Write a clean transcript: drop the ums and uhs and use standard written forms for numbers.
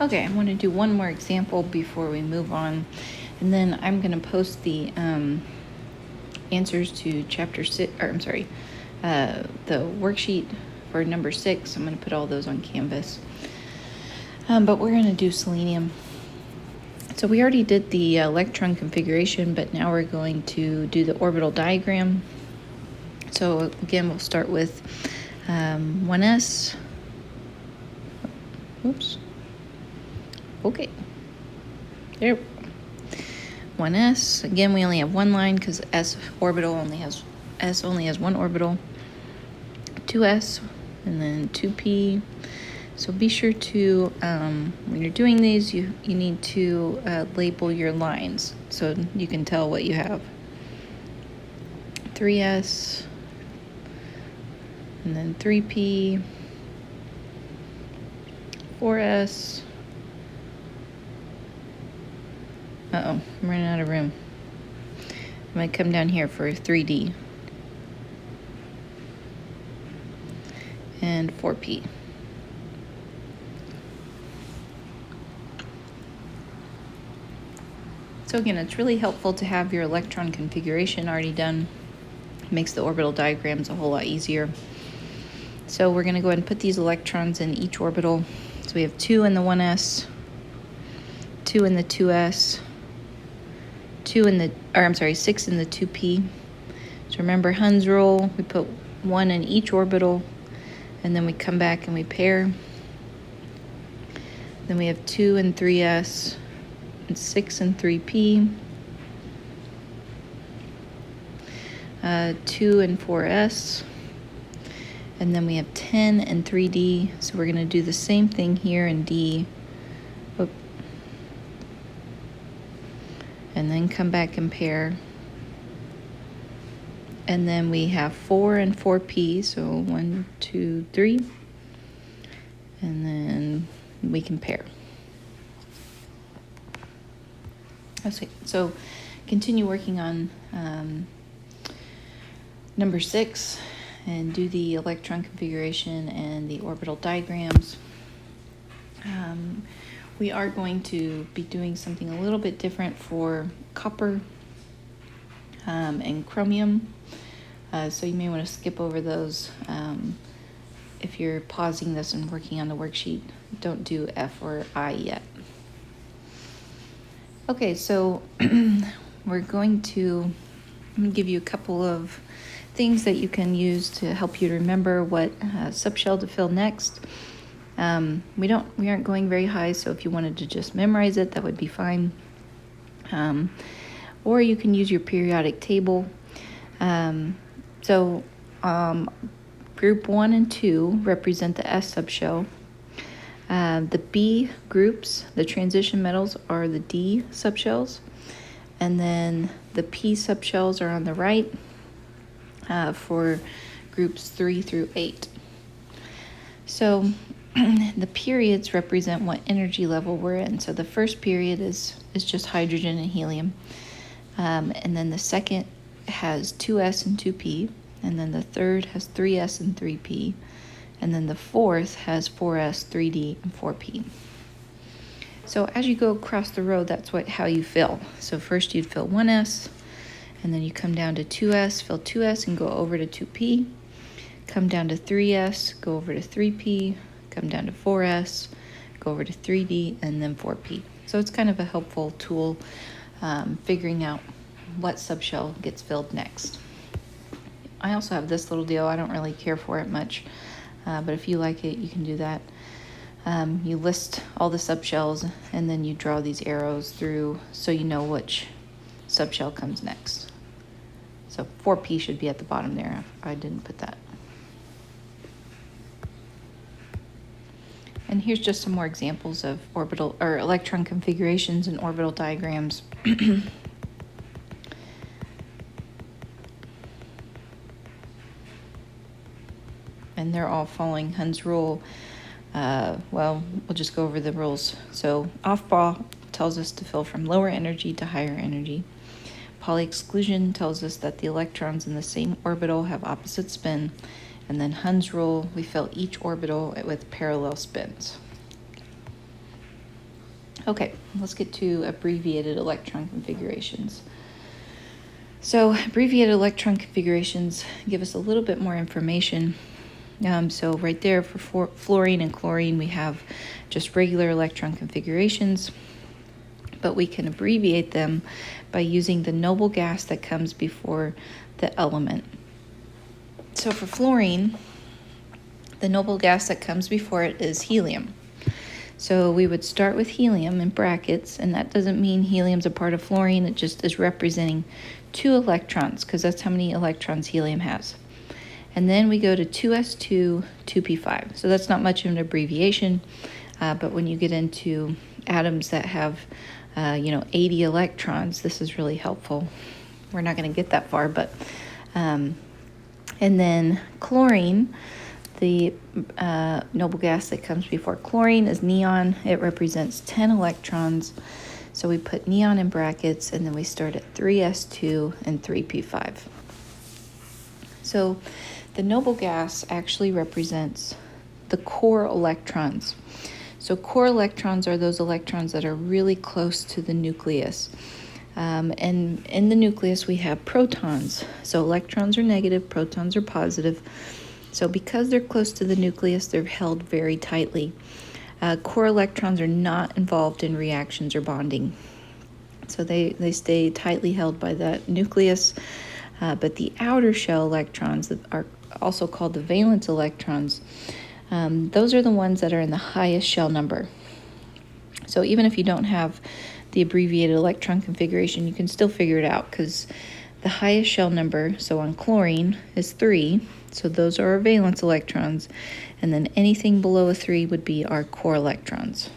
Okay, I'm going to do one more example before we move on, and then I'm going to post the answers to chapter 6, or I'm sorry, the worksheet for number 6. I'm going to put all those on Canvas. But we're going to do selenium. So we already did the electron configuration, but now we're going to do the orbital diagram. So again, we'll start with 1s. Oops. Okay. There. 1s. Again, we only have one line because S only has one orbital. 2s, and then 2p. So be sure to, when you're doing these, you need to label your lines so you can tell what you have. 3s, and then 3p, 4s. Uh-oh, I'm running out of room. I might come down here for 3d. And 4p. So again, it's really helpful to have your electron configuration already done. It makes the orbital diagrams a whole lot easier. So we're going to go ahead and put these electrons in each orbital. So we have 2 in the 1s, 2 in the 2s, 6 in the 2p. So remember Hund's rule, we put 1 in each orbital, and then we come back and we pair. Then we have 2 in 3s, and 6 in 3p, 2 in 4s, and then we have 10 in 3d. So we're going to do the same thing here in d. And then come back and pair. And then we have 4 and 4p, so 1, 2, 3. And then we can pair. Okay, so continue working on number 6 and do the electron configuration and the orbital diagrams. We are going to be doing something a little bit different for copper and chromium. So you may want to skip over those. If you're pausing this and working on the worksheet, don't do F or I yet. Okay, so I'm going to give you a couple of things that you can use to help you to remember what subshell to fill next. We aren't going very high, so if you wanted to just memorize it, that would be fine. Or you can use your periodic table. Group 1 and 2 represent the S subshell. The B groups, the transition metals, are the D subshells. And then the P subshells are on the right for groups 3 through 8. So the periods represent what energy level we're in. So the first period is just hydrogen and helium. And then the second has 2s and 2p. And then the third has 3s and 3p. And then the fourth has 4s, 3d, and 4p. So as you go across the row, that's how you fill. So first you'd fill 1s, and then you come down to 2s, fill 2s, and go over to 2p. Come down to 3s, go over to 3p. Come down to 4s, go over to 3d, and then 4p. So it's kind of a helpful tool figuring out what subshell gets filled next. I also have this little deal. I don't really care for it much, but if you like it, you can do that. You list all the subshells, and then you draw these arrows through so you know which subshell comes next. So 4p should be at the bottom there. I didn't put that. And here's just some more examples of orbital or electron configurations and orbital diagrams. And they're all following Hund's rule. We'll just go over the rules. So off-ball tells us to fill from lower energy to higher energy. Pauli exclusion tells us that the electrons in the same orbital have opposite spin. And then Hund's rule, we fill each orbital with parallel spins. Okay, let's get to abbreviated electron configurations. So abbreviated electron configurations give us a little bit more information. So right there for fluorine and chlorine, we have just regular electron configurations, but we can abbreviate them by using the noble gas that comes before the element. So for fluorine, the noble gas that comes before it is helium. So we would start with helium in brackets, and that doesn't mean helium's a part of fluorine, it just is representing 2 electrons, because that's how many electrons helium has. And then we go to 2s2, 2p5. So that's not much of an abbreviation, but when you get into atoms that have 80 electrons, this is really helpful. We're not going to get that far, but and then chlorine, the noble gas that comes before chlorine is neon. It represents 10 electrons. So we put neon in brackets, and then we start at 3s2 and 3p5. So the noble gas actually represents the core electrons. So core electrons are those electrons that are really close to the nucleus. And in the nucleus, we have protons. So electrons are negative, protons are positive. So because they're close to the nucleus, they're held very tightly. Core electrons are not involved in reactions or bonding. So they stay tightly held by the nucleus. But the outer shell electrons that are also called the valence electrons, those are the ones that are in the highest shell number. So even if you don't have the abbreviated electron configuration, you can still figure it out, because the highest shell number, so on chlorine, is 3. So those are our valence electrons. And then anything below a 3 would be our core electrons.